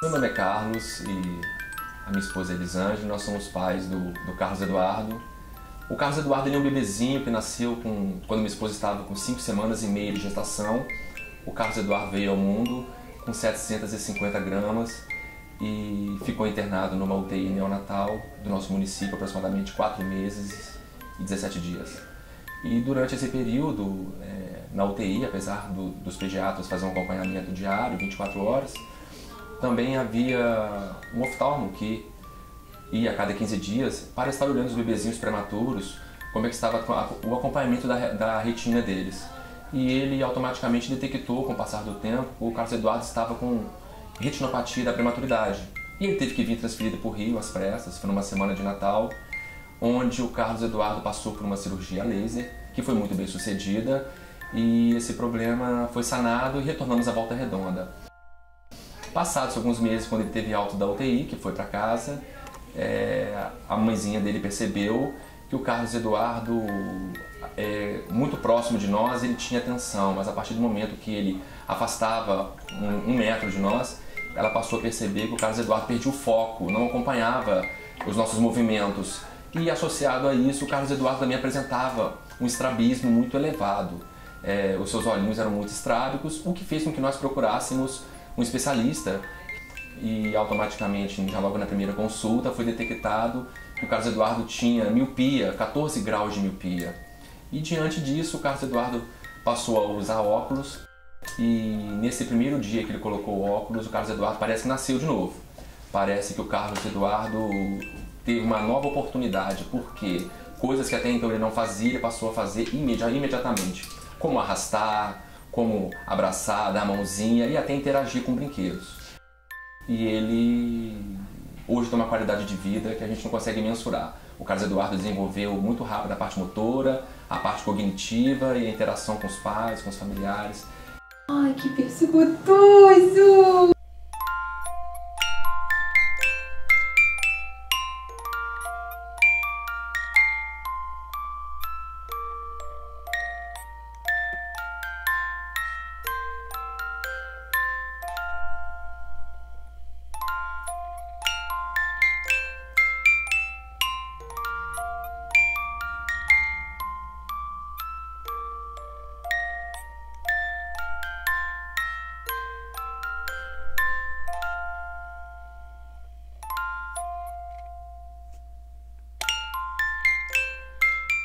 Meu nome é Carlos e a minha esposa é Elisângela, nós somos pais do Carlos Eduardo. O Carlos Eduardo ele é um bebezinho que nasceu quando minha esposa estava com 5 semanas e meia de gestação. O Carlos Eduardo veio ao mundo com 750 gramas e ficou internado numa UTI neonatal do nosso município aproximadamente 4 meses e 17 dias. E durante esse período, na UTI, apesar dos pediatras fazer um acompanhamento diário, 24 horas, também havia um oftalmo que ia a cada 15 dias para estar olhando os bebezinhos prematuros, como é que estava o acompanhamento da retina deles. E ele automaticamente detectou, com o passar do tempo, que o Carlos Eduardo estava com retinopatia da prematuridade. E ele teve que vir transferido para o Rio às pressas, foi numa semana de Natal, onde o Carlos Eduardo passou por uma cirurgia laser, que foi muito bem sucedida, e esse problema foi sanado e retornamos à Volta Redonda. Passados alguns meses, quando ele teve alta da UTI, que foi para casa, a mãezinha dele percebeu que o Carlos Eduardo, muito próximo de nós, ele tinha atenção, mas a partir do momento que ele afastava um metro de nós, ela passou a perceber que o Carlos Eduardo perdia o foco, não acompanhava os nossos movimentos. E associado a isso, o Carlos Eduardo também apresentava um estrabismo muito elevado. Os seus olhinhos eram muito estrábicos, o que fez com que nós procurássemos um especialista e automaticamente, já logo na primeira consulta, foi detectado que o Carlos Eduardo tinha miopia, 14 graus de miopia. E diante disso, o Carlos Eduardo passou a usar óculos e nesse primeiro dia que ele colocou o óculos, o Carlos Eduardo parece que nasceu de novo. Parece que o Carlos Eduardo teve uma nova oportunidade, porque coisas que até então ele não fazia, ele passou a fazer imediatamente, como arrastar, como abraçar, dar a mãozinha e até interagir com brinquedos. E ele hoje tem uma qualidade de vida que a gente não consegue mensurar. O Carlos Eduardo desenvolveu muito rápido a parte motora, a parte cognitiva e a interação com os pais, com os familiares. Ai, que berço gostoso!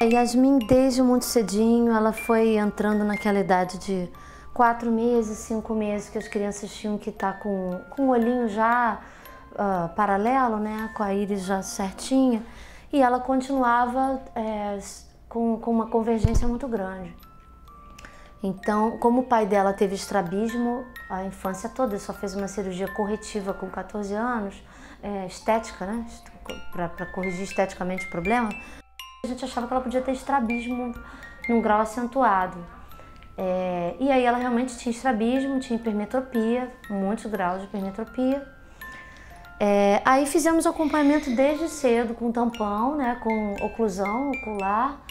A Yasmin, desde muito cedinho, ela foi entrando naquela idade de 4 meses, 5 meses, que as crianças tinham que estar com o olhinho já paralelo, né, com a íris já certinha, e ela continuava com uma convergência muito grande. Então, como o pai dela teve estrabismo a infância toda, ele só fez uma cirurgia corretiva com 14 anos, estética, né, para corrigir esteticamente o problema, a gente achava que ela podia ter estrabismo num grau acentuado. E aí ela realmente tinha estrabismo, tinha hipermetropia, muitos graus de hipermetropia. Aí fizemos acompanhamento desde cedo com tampão, né, com oclusão ocular,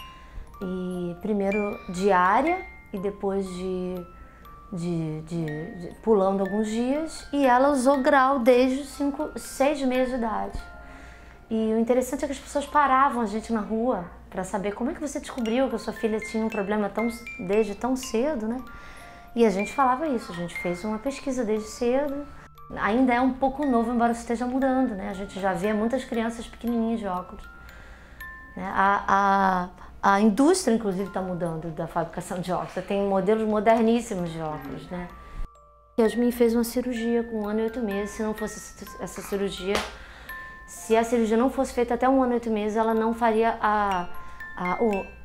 e primeiro diária e depois pulando alguns dias. E ela usou grau desde 6 meses de idade. E o interessante é que as pessoas paravam a gente na rua para saber como é que você descobriu que a sua filha tinha um problema desde tão cedo, né? E a gente falava isso, a gente fez uma pesquisa desde cedo. Ainda é um pouco novo, embora isso esteja mudando, né? A gente já vê muitas crianças pequenininhas de óculos, né? A indústria, inclusive, está mudando da fabricação de óculos. Tem modelos moderníssimos de óculos, né? Yasmin fez uma cirurgia com 1 ano e 8 meses. Se não fosse essa cirurgia, se a cirurgia não fosse feita até 1 ano e 8 meses, ela não faria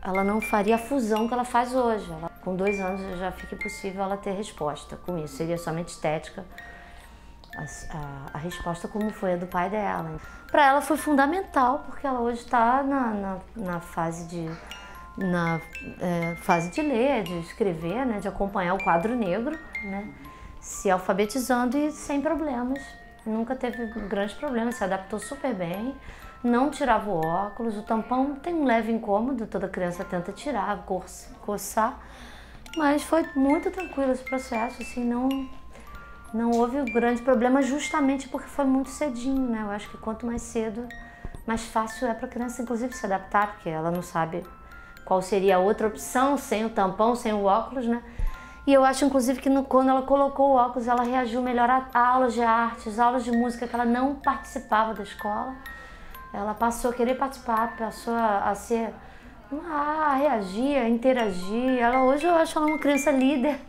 ela não faria a fusão que ela faz hoje. Com 2 anos já fica impossível ela ter resposta com isso. Seria somente estética a resposta como foi a do pai dela. Para ela foi fundamental, porque ela hoje está na fase de ler, de escrever, né, de acompanhar o quadro negro, né, se alfabetizando e sem problemas. Nunca teve grandes problemas, se adaptou super bem, não tirava o óculos. O tampão tem um leve incômodo, toda criança tenta tirar, coçar, mas foi muito tranquilo esse processo, assim, Não houve grande problema justamente porque foi muito cedinho, né? Eu acho que quanto mais cedo, mais fácil é para a criança, inclusive, se adaptar, porque ela não sabe qual seria a outra opção, sem o tampão, sem o óculos, né? E eu acho, inclusive, que quando ela colocou o óculos, ela reagiu melhor a aulas de artes, aulas de música, que ela não participava da escola. Ela passou a querer participar, passou a ser... a reagir, a interagir. Hoje eu acho ela uma criança líder.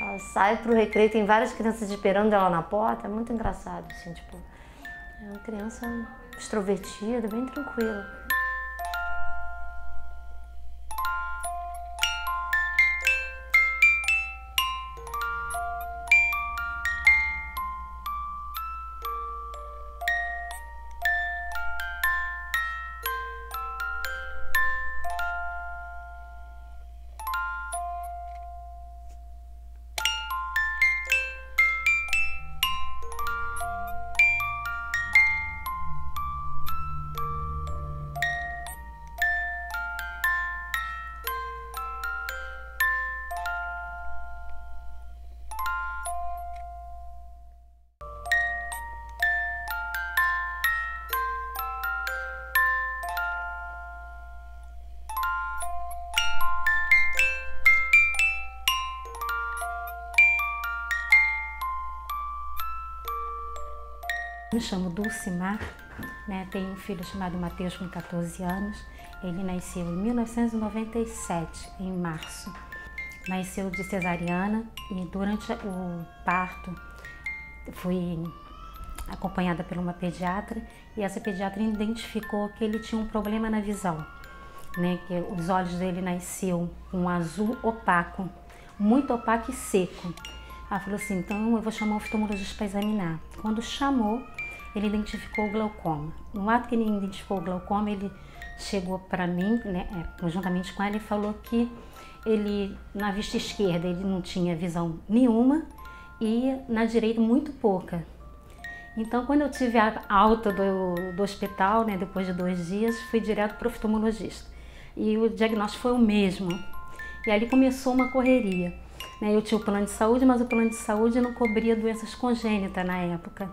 Ela sai pro recreio, tem várias crianças esperando ela na porta. É muito engraçado, assim, tipo... É uma criança extrovertida, bem tranquila. Me chamo Dulcimar, né? Tenho um filho chamado Matheus com 14 anos. Ele nasceu em 1997, em março. Nasceu de cesariana e durante o parto fui acompanhada por uma pediatra e essa pediatra identificou que ele tinha um problema na visão, né? Que os olhos dele nasciam com um azul opaco, muito opaco e seco. Ela falou assim, então eu vou chamar o oftalmologista para examinar. Quando chamou, ele identificou o glaucoma. No ato que ele identificou o glaucoma, ele chegou para mim, né, conjuntamente com ela, e falou que ele, na vista esquerda, ele não tinha visão nenhuma e na direita muito pouca. Então, quando eu tive a alta do hospital, né, depois de 2 dias, fui direto para o oftalmologista. E o diagnóstico foi o mesmo. E ali começou uma correria. Eu tinha o plano de saúde, mas o plano de saúde não cobria doenças congênitas na época.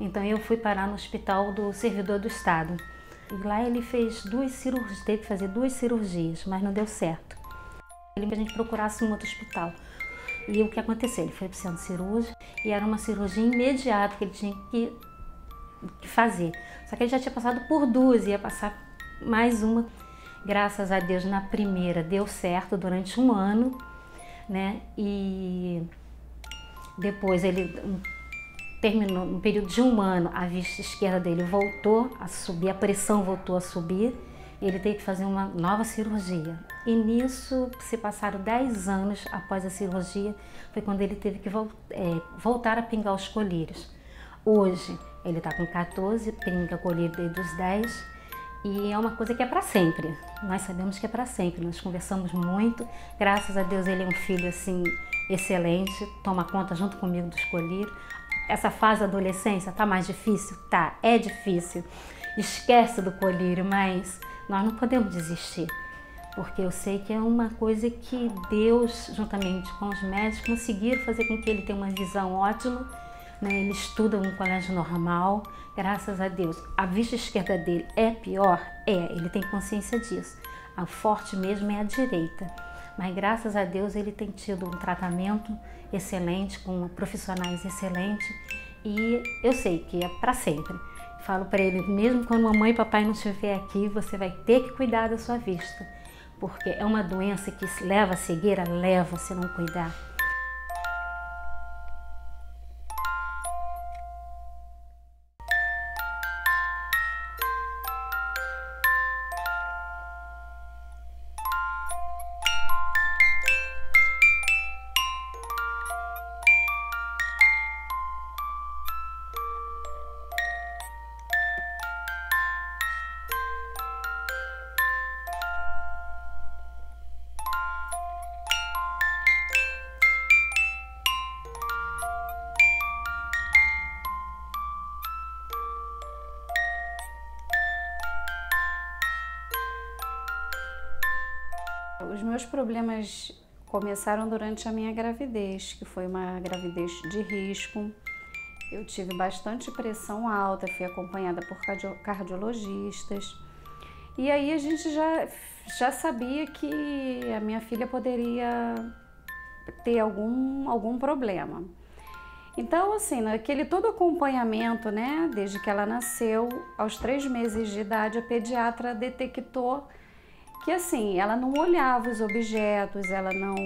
Então eu fui parar no hospital do servidor do estado. E lá ele fez 2 cirurgias, teve que fazer 2 cirurgias, mas não deu certo. Ele que a gente procurasse um outro hospital. E o que aconteceu? Ele foi para o centro cirúrgico e era uma cirurgia imediata que ele tinha que fazer. Só que ele já tinha passado por 2, ia passar mais uma. Graças a Deus, na primeira deu certo durante 1 ano. Né? E depois ele terminou, no período de 1 ano, a vista esquerda dele voltou a subir, a pressão voltou a subir, e ele teve que fazer uma nova cirurgia. E nisso, se passaram 10 anos após a cirurgia, foi quando ele teve que voltar a pingar os colírios. Hoje, ele está com 14, pinga colírio desde os 10, e é uma coisa que é para sempre. Nós sabemos que é para sempre. Nós conversamos muito. Graças a Deus ele é um filho assim excelente. Toma conta junto comigo dos colírios. Essa fase da adolescência tá mais difícil? Tá, é difícil. Esquece do colírio, mas nós não podemos desistir. Porque eu sei que é uma coisa que Deus, juntamente com os médicos, conseguiram fazer com que ele tenha uma visão ótima. Ele estuda em um colégio normal, graças a Deus. A vista esquerda dele é pior? É, ele tem consciência disso. A forte mesmo é a direita. Mas graças a Deus ele tem tido um tratamento excelente, com profissionais excelentes. E eu sei que é para sempre. Falo para ele, mesmo quando mamãe e papai não estiver aqui, você vai ter que cuidar da sua vista. Porque é uma doença que leva a cegueira, leva se não cuidar. Os meus problemas começaram durante a minha gravidez, que foi uma gravidez de risco. Eu tive bastante pressão alta, fui acompanhada por cardiologistas. E aí a gente já sabia que a minha filha poderia ter algum problema. Então, assim, naquele todo acompanhamento, né, desde que ela nasceu, aos 3 meses de idade, a pediatra detectou que, assim, ela não olhava os objetos, ela não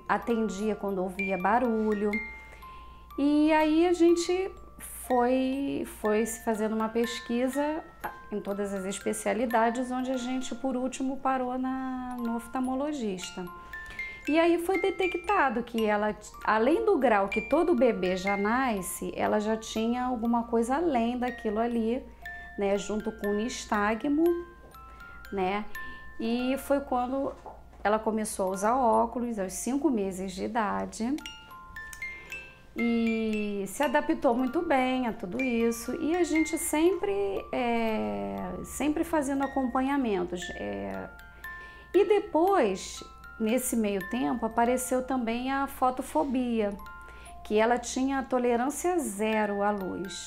atendia quando ouvia barulho. E aí a gente foi fazendo uma pesquisa em todas as especialidades, onde a gente, por último, parou no oftalmologista. E aí foi detectado que ela, além do grau que todo bebê já nasce, ela já tinha alguma coisa além daquilo ali, né, junto com o nistagmo, né? E foi quando ela começou a usar óculos, aos 5 meses de idade, e se adaptou muito bem a tudo isso. E a gente sempre fazendo acompanhamentos. E depois, nesse meio tempo, apareceu também a fotofobia, que ela tinha tolerância zero à luz.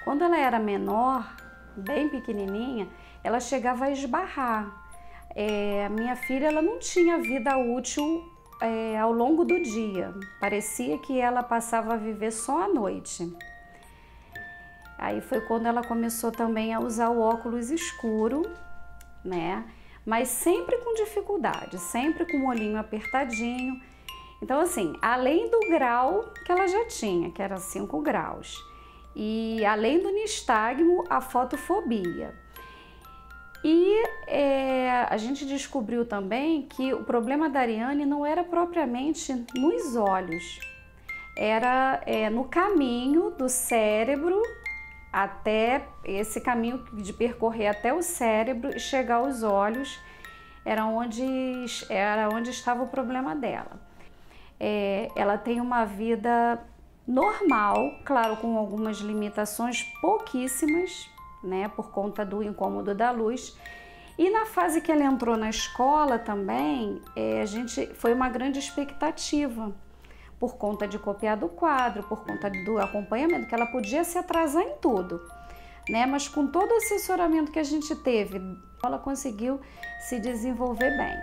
Quando ela era menor, bem pequenininha, ela chegava a esbarrar. Minha filha, ela não tinha vida útil ao longo do dia. Parecia que ela passava a viver só à noite. Aí foi quando ela começou também a usar o óculos escuro, né? Mas sempre com dificuldade, sempre com o olhinho apertadinho. Então, assim, além do grau que ela já tinha, que era 5 graus, e além do nistagmo, a fotofobia. E a gente descobriu também que o problema da Ariane não era propriamente nos olhos, era no caminho do cérebro, até esse caminho de percorrer até o cérebro e chegar aos olhos, era onde estava o problema dela. Ela tem uma vida normal, claro, com algumas limitações pouquíssimas, né, por conta do incômodo da luz. E na fase que ela entrou na escola também, foi uma grande expectativa, por conta de copiar do quadro, por conta do acompanhamento, que ela podia se atrasar em tudo, né? Mas com todo o assessoramento que a gente teve, ela conseguiu se desenvolver bem.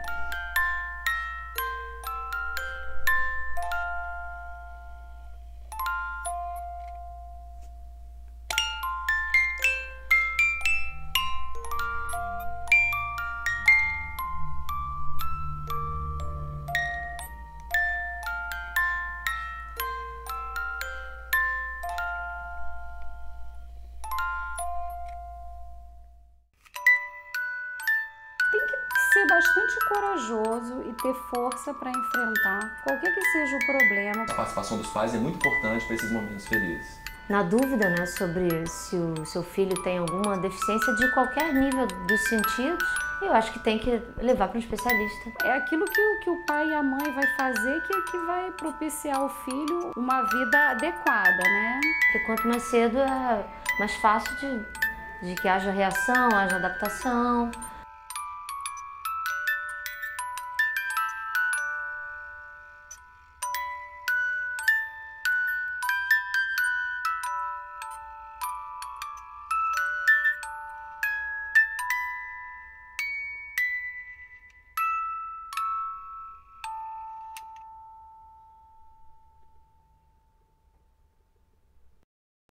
Ser bastante corajoso e ter força para enfrentar qualquer que seja o problema. A participação dos pais é muito importante para esses momentos felizes. Na dúvida, né, sobre se o seu filho tem alguma deficiência de qualquer nível dos sentidos, eu acho que tem que levar para um especialista. É aquilo que o pai e a mãe vai fazer que vai propiciar ao filho uma vida adequada, né? Porque quanto mais cedo é mais fácil de que haja reação, haja adaptação.